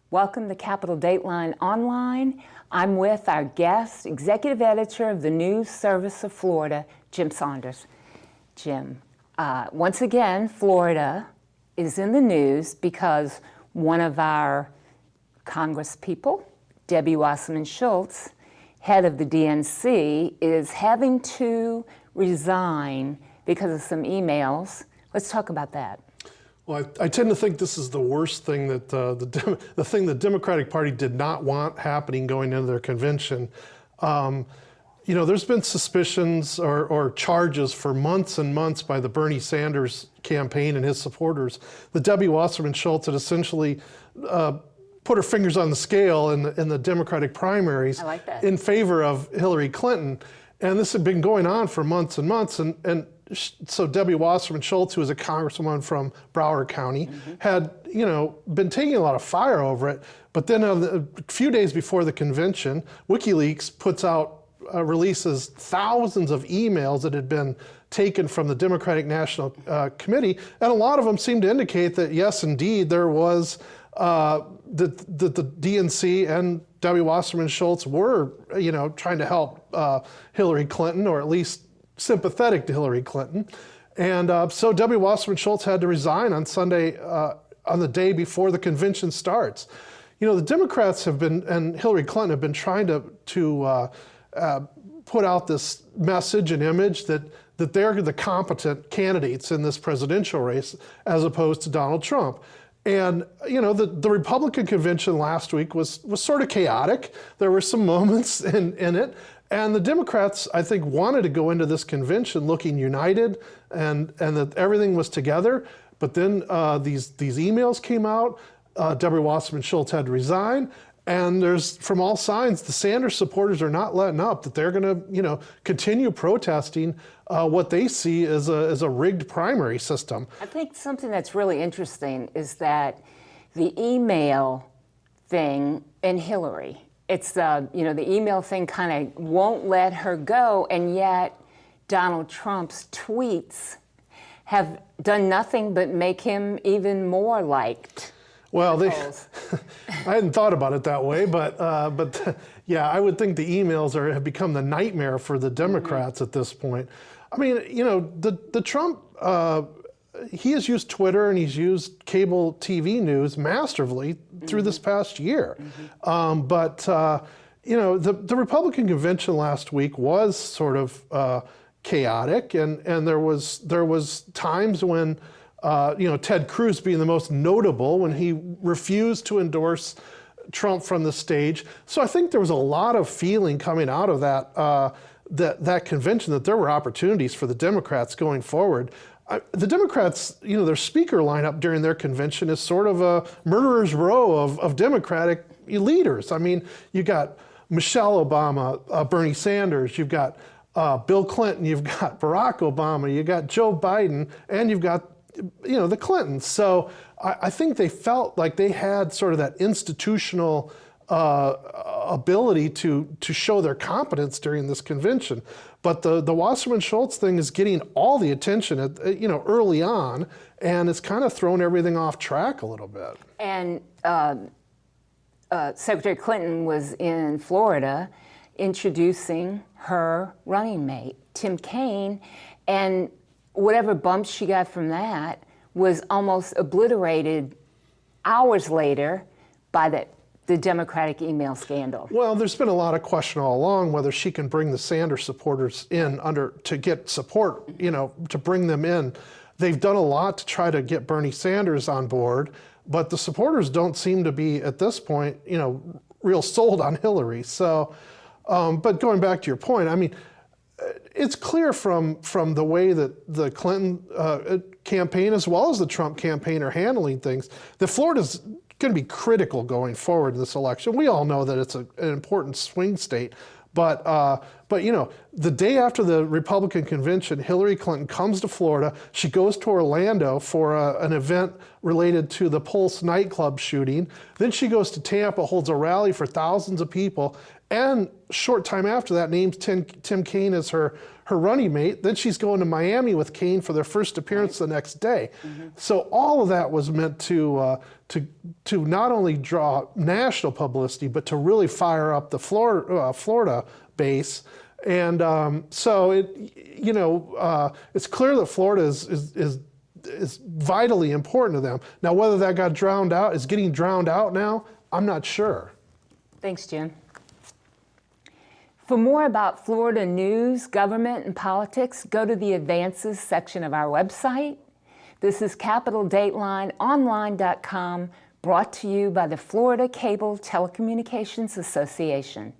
Welcome to Capitol Dateline Online. I'm with our guest, Executive Editor of the News Service of Florida, Jim Saunders. Jim, once again, Florida is in the news because one of our Congresspeople, Debbie Wasserman Schultz, head of the DNC, is having to resign because of some emails. Let's talk about that. Well, I tend to think this is the worst thing that the thing the Democratic Party did not want happening going into their convention. You know, there's been suspicions or charges for months and months by the Bernie Sanders campaign and his supporters that Debbie Wasserman Schultz had essentially put her fingers on the scale in the Democratic primaries in favor of Hillary Clinton. And this had been going on for months and months. And so Debbie Wasserman Schultz, who was a congresswoman from Broward County, had, you know, been taking a lot of fire over it. But then a few days before the convention, WikiLeaks puts out, releases thousands of emails that had been taken from the Democratic National Committee. And a lot of them seem to indicate that, yes, indeed, there was the DNC and Debbie Wasserman Schultz were, you know, trying to help Hillary Clinton, or at least sympathetic to Hillary Clinton. And so Debbie Wasserman Schultz had to resign on Sunday, on the day before the convention starts. You know, the Democrats have been, and Hillary Clinton have been trying to put out this message and image that they're the competent candidates in this presidential race as opposed to Donald Trump. And, you know, the Republican convention last week was sort of chaotic. There were some moments in it. And the Democrats, I think, wanted to go into this convention looking united and that everything was together. But then these emails came out. Debbie Wasserman Schultz had to resign. And there's, from all signs, the Sanders supporters are not letting up, that they're going to, you know, continue protesting what they see as a rigged primary system. I think something that's really interesting is that the email thing and Hillary, it's you know, the email thing kind of won't let her go, and yet Donald Trump's tweets have done nothing but make him even more liked. Well, I hadn't thought about it that way, but yeah, I would think the emails have become the nightmare for the Democrats at this point. I mean, you know, the Trump, he has used Twitter and he's used cable TV news masterfully through this past year. But you know, the Republican convention last week was sort of chaotic, and there was times when you know, Ted Cruz being the most notable, when he refused to endorse Trump from the stage. So I think there was a lot of feeling coming out of that convention that there were opportunities for the Democrats going forward. The Democrats, you know, their speaker lineup during their convention is sort of a murderer's row of Democratic leaders. I mean, you got Michelle Obama, Bernie Sanders, you've got Bill Clinton, you've got Barack Obama, you've got Joe Biden, and you've got, you know, the Clintons. So I think they felt like they had sort of that institutional ability to show their competence during this convention. But the Wasserman Schultz thing is getting all the attention, you know, early on, and it's kind of thrown everything off track a little bit. And Secretary Clinton was in Florida introducing her running mate, Tim Kaine, and whatever bumps she got from that was almost obliterated hours later by the Democratic email scandal. Well, there's been a lot of question all along whether she can bring the Sanders supporters in to get support, you know, to bring them in. They've done a lot to try to get Bernie Sanders on board, but the supporters don't seem to be, at this point, you know, real sold on Hillary. So, but going back to your point, I mean, it's clear from the way that the Clinton campaign as well as the Trump campaign are handling things that Florida's going to be critical going forward in this election. We all know that it's an important swing state, but you know, the day after the Republican convention, Hillary Clinton comes to Florida. She goes to Orlando for an event related to the Pulse nightclub shooting. Then she goes to Tampa, holds a rally for thousands of people, and short time after that names Tim Kaine as her her running mate. Then she's going to Miami with Kane for their first appearance the next day. So all of that was meant to not only draw national publicity, but to really fire up the Florida base. And so it's clear that Florida is vitally important to them. Now, whether that got drowned out, is getting drowned out now, I'm not sure. Thanks, Jim. For more about Florida news, government, and politics, go to the Advances section of our website. This is CapitolDatelineOnline.com, brought to you by the Florida Cable Telecommunications Association.